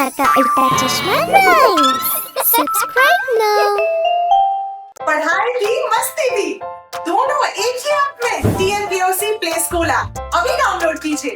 सरकार का उल्टा चश्मा राइम्स। Subscribe now. पढ़ाई भी मस्ती भी दोनों एक ही ऐप में। TNPOC प्ले स्कूल ऐप अभी डाउनलोड कीजिए।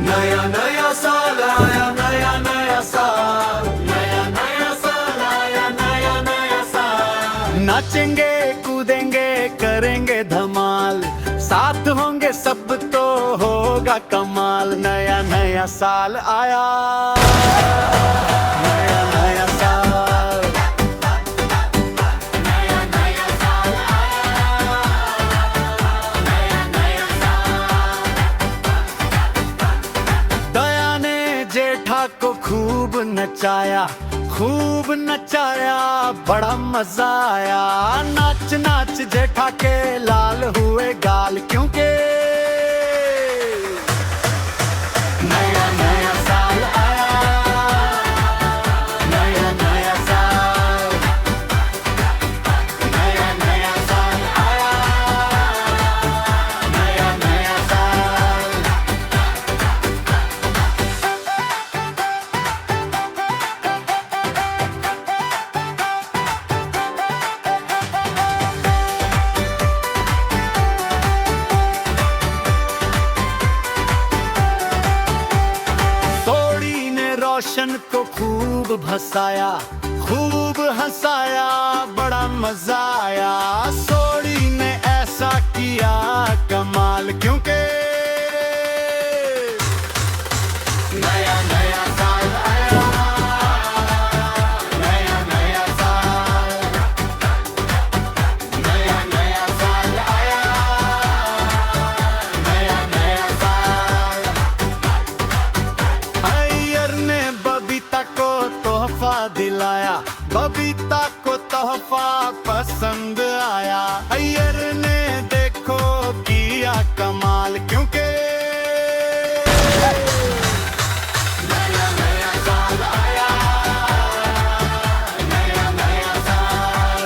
नया नया साल आया, नया नया साल, नया नया साल आया, नया नया साल। नाचेंगे कूदेंगे करेंगे धमाल, साथ होंगे सब तो होगा कमाल। नया नया साल आया, नया नया साल, नया नया साल आया, नया नया साल। दया ने जेठा को खूब नचाया, खूब नचाया, बड़ा मजा आया। नाच नाच जेठा के लाल हुए गाल, क्योंकि नया नया साल आया, नया नया साल, नया नया साल आया, नया नया साल। रोशन को खूब भसाया, खूब हंसाया, बड़ा मजा आया। सोड़ी ने ऐसा किया कमाल, क्योंकि नया नया साल आया, नया नया साल, नया नया साल आया, नया नया साल। अय्यर ने बबीता को तोहफा दिलाया, बबीता को तोहफा पसंद आया। अय्यर ने देखो किया कमाल, क्योंकि नया नया साल आया, नया नया साल,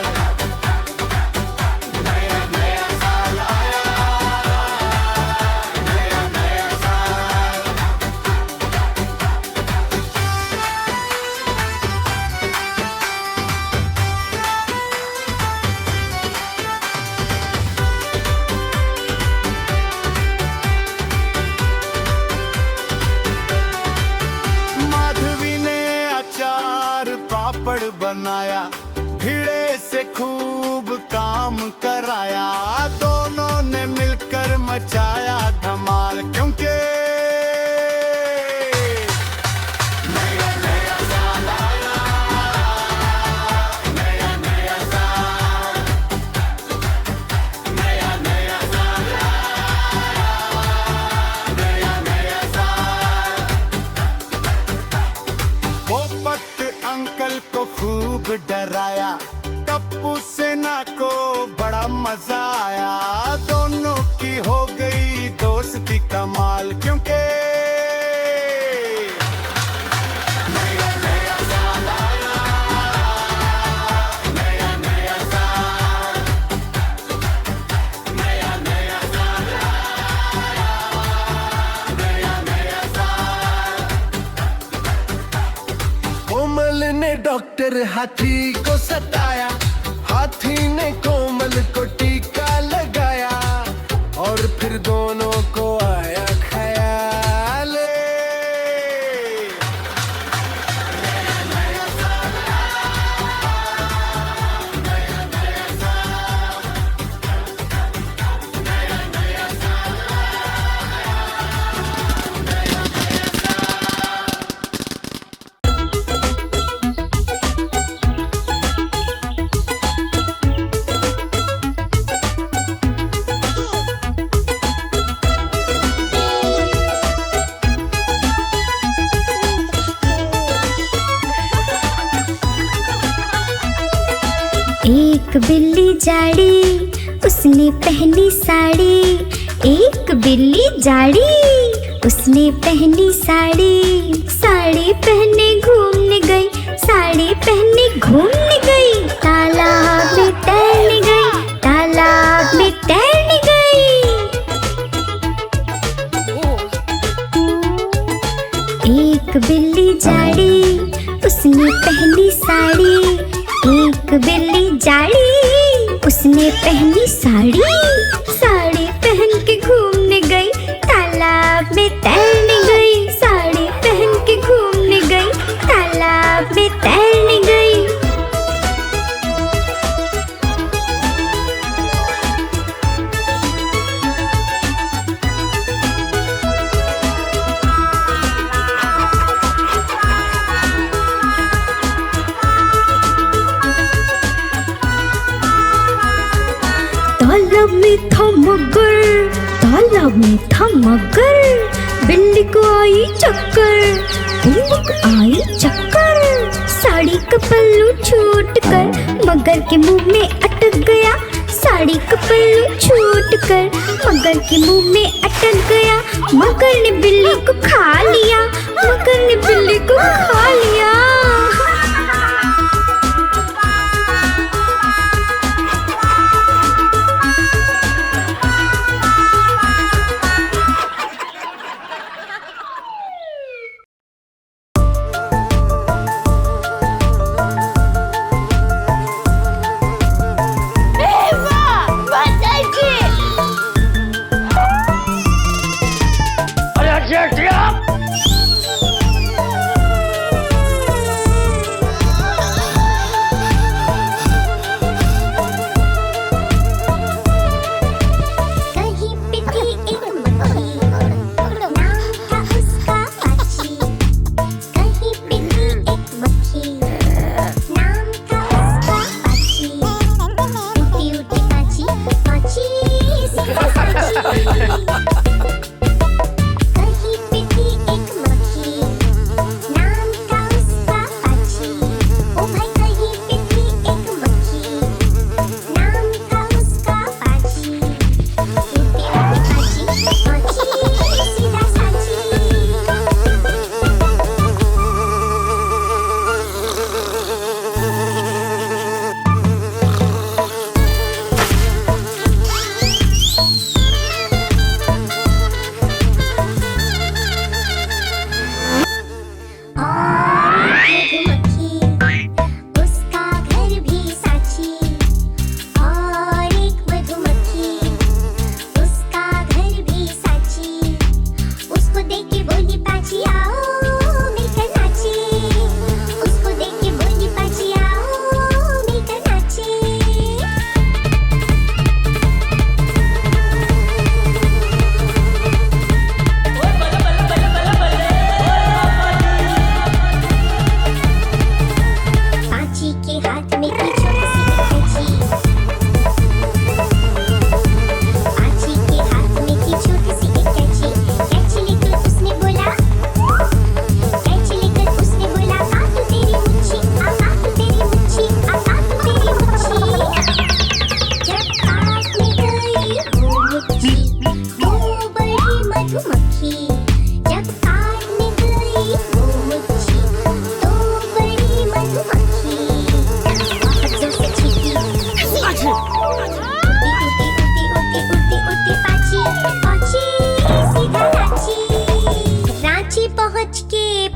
नया नया साल आया, नया नया साल। माधवी ने अचार पापड़ बनाया, भिड़े से खूब काम कराया। दोनों ने मिलकर मचाया धमाल, क्योंकि नया नया साल आया, नया नया साल, नया नया साल आया, नया नया साल। पोपट अंकल को खूब डराया, टप्पू सेना को बड़ा मजा आया। दोनों की हो गई दोस्ती कमाल, क्योंकि नया नया साल आया, नया नया साल, नया नया साल आया, नया नया साल। कोमल ने डॉक्टर हाथी को सताया, हाथी ने कोमल को टीका लगाया, और फिर दोनों को आया ख्याल। नया नया साल आया, नया नया साल, नया नया साल आया, नया नया साल। एक बिल्ली जाड़ी, उसने पहनी साड़ी। एक बिल्ली जाड़ी, उसने पहनी साड़ी। साड़ी पहने घूमने गई, साड़ी पहने घूमने गई। तालाब में तैरने गई, तालाब में तैरने गई। जाड़ी, उसने पहनी साड़ी, साड़ी पहन के घूमने गई, तालाब में तैरने गई, साड़ी पहन के घूमने गई, तालाब में तैरने गई। तालाब में था मगर, तालाब में था मगर, बिल्ली को आई चक्कर, भूख आई चक्कर, साड़ी का पल्लू छूट कर मगर के मुंह में अटक गया, साड़ी का पल्लू छूट कर मगर के मुंह में अटक गया, मगर ने बिल्ली को खा लिया, मगर ने बिल्ली को खा लिया।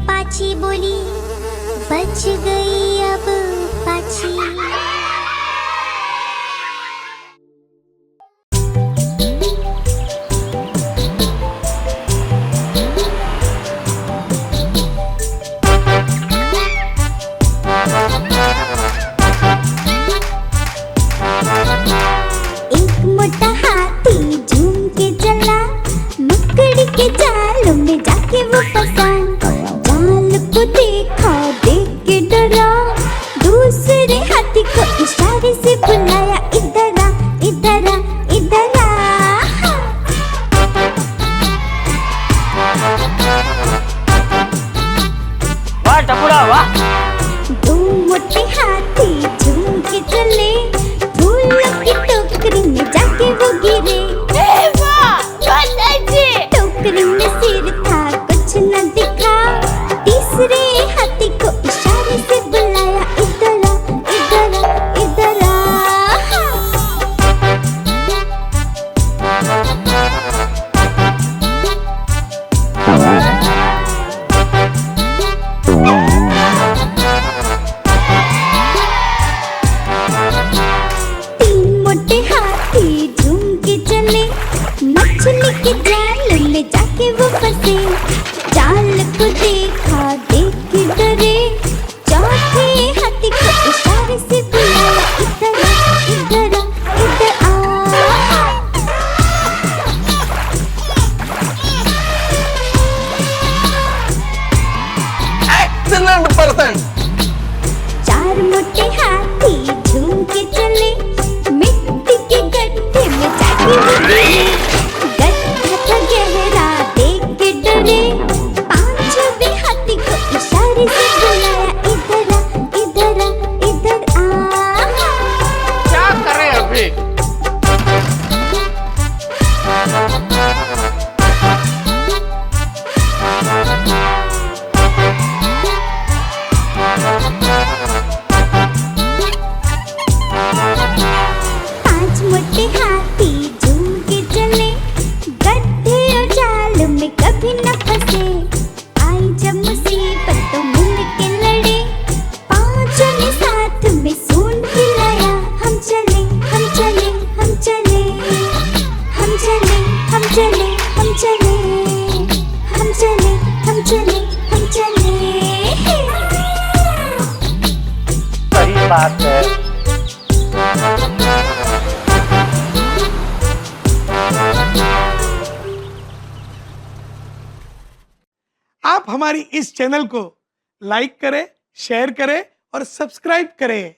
पाची बोली, बच गई अब पाची। एक मोटा हाथी झूम के चला, मकड़ी के जाल में जाके वो फंसा। जाल को देखा, देख के डरा, दूसरे हाथी को इशारे से बुलाया, इधर आ, इधर आ, इधर आ। वाह टपुरा वाह। दो मोटे हाथी झूम के चले, फूलों की टोकरी में जाके वो गिरे। टोकरी में सिर था, कुछ न दिखा, तीसरे हाथी को इशारे से बुलाया, इधर आ, इधर आ, इधर आ। आप हमारी इस चैनल को लाइक करें, शेयर करें और सब्सक्राइब करें।